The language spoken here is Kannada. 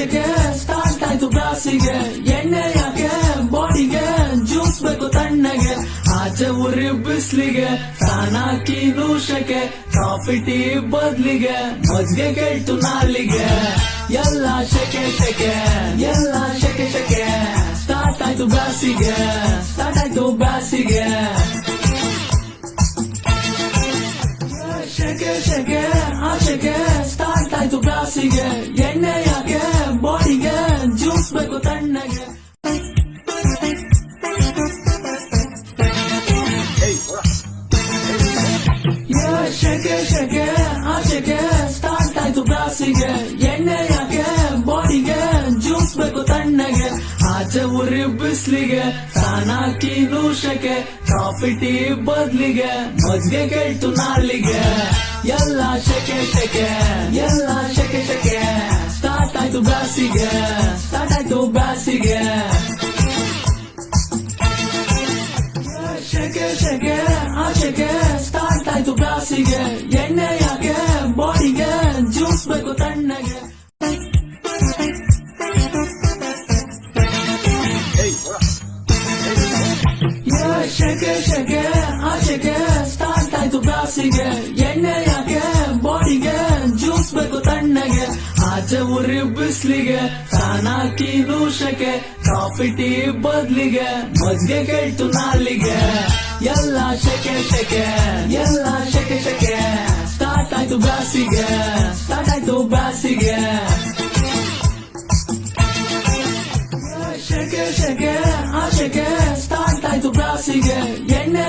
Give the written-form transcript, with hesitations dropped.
ಶೆಕೆ ಸ್ಟಾರ್ಟ್ ಆಯ್ತು ಬ್ಯಾಸಿಗೆ, ಎಣ್ಣೆ ಯಾಕೆ ಬಾಡಿಗೆ, ಜ್ಯೂಸ್ ಬೇಕು ತಣ್ಣಗೆ, ಆಚೆ ಉರಿ ಬಿಸ್ಲಿಗೆ, ಫ್ಯಾನ್ ಹಾಕಿ ಶೆಕೆ, ಕಾಫಿ ಟೀ ಬದ್ಲಿಗೆ, ಮಜ್ಗೆ ಕೇಳ್ತು ನಾಲಿಗೆ, ಎಲ್ಲ ಶೆಕೆ ಶೆಕೆ, ಎಲ್ಲ ಶೆಕೆ ಶೆಕೆ, ಸ್ಟಾರ್ಟ್ ಆಯ್ತು ಬ್ಯಾಸಿಗೆ, ಸ್ಟಾರ್ಟ್ ಆಯ್ತು ಬ್ಯಾಸಿಗೆ. ಶೆಕೆ ಶೆಕೆ ಶೆಕೆ ಸ್ಟಾರ್ಟ್ ಆಯ್ತು ಬ್ಯಾಸಿಗೆ, ಎಣ್ಣೆ ಯಾಕೆ ಬಾಡಿಗೆ, ಜ್ಯೂಸ್ ಬೇಕು ತಣ್ಣಗೆ. ಶೆಕೆ ಶೆಕೆ ಶೆಕೆ ಸ್ಟಾರ್ಟ್ ಆಯ್ತು ಬ್ಯಾಸಿಗೆ, ಎಣ್ಣೆ ಯಾಕೆ ಬಾಡಿಗೆ, ಜ್ಯೂಸ್ ಬೇಕು ತಣ್ಣಗೆ, ಆಚೆ ಉರಿ ಬಿಸ್ಲಿಗೆ, ಫ್ಯಾನ್ ಹಾಕಿ ಶೆಕೆ, ಕಾಫಿ ಟೀ ಬದ್ಲಿಗೆ, ಮಜ್ಗೆ ಕೇಳ್ತು ನಾಲಿಗೆ, ಎಲ್ಲ ಶೆಕೆ ಶೆಕೆ, ಎಲ್ಲ ಶೆಕೆ ಶೆಕೆ, ಸ್ಟಾರ್ಟ್ ಆಯ್ತು ಬ್ಯಾಸಿಗೆ, ಸ್ಟಾರ್ಟ್ ಆಯ್ತು ಬ್ಯಾಸಿಗೆ. ಶೆಕೆ ಶೆಕೆ ಶೆಕೆ ಸ್ಟಾರ್ಟ್ ಆಯ್ತು ಬ್ಯಾಸಿಗೆ, ಎಣ್ಣೆ ಯಾಕೆ ಬಾಡಿಗೆ, ಜ್ಯೂಸ್ ಬೇಕು ತಣ್ಣಗೆ. ಶೆಕೆ ಶೆಕೆ ಶೆಕೆ ಸ್ಟಾರ್ಟ್ ಆಯ್ತು ಬ್ಯಾಸಿಗೆ, ಎಣ್ಣೆ ಯಾಕೆ ಬಾಡಿಗೆ, ಜ್ಯೂಸ್ ಬೇಕು ತಣ್ಣಗೆ, ಆಚೆ ಉರಿ ಬಿಸ್ಲಿಗೆ, ಫ್ಯಾನ್ ಹಾಕಿ ಶೆಕೆ, ಕಾಫಿ ಟೀ ಬದ್ಲಿಗೆ, ಮಜ್ಗೆ ಕೇಳ್ತು ನಾಲಿಗೆ, ಎಲ್ಲ ಶೆಕೆ ಶೆಕೆ, ಎಲ್ಲ ಶೆಕೆ ಶೆಕೆ, ಸ್ಟಾರ್ಟ್ ಆಯ್ತು ಬ್ಯಾಸಿಗೆ, ಸ್ಟಾರ್ಟ್ ಆಯ್ತು ಬ್ಯಾಸಿಗೆ. ಶೆಕೆ ಶೆಕೆ ಶೆಕೆ ಸ್ಟಾರ್ಟ್ ಆಯ್ತು ಬ್ಯಾಸಿಗೆ, ಎಣ್ಣೆ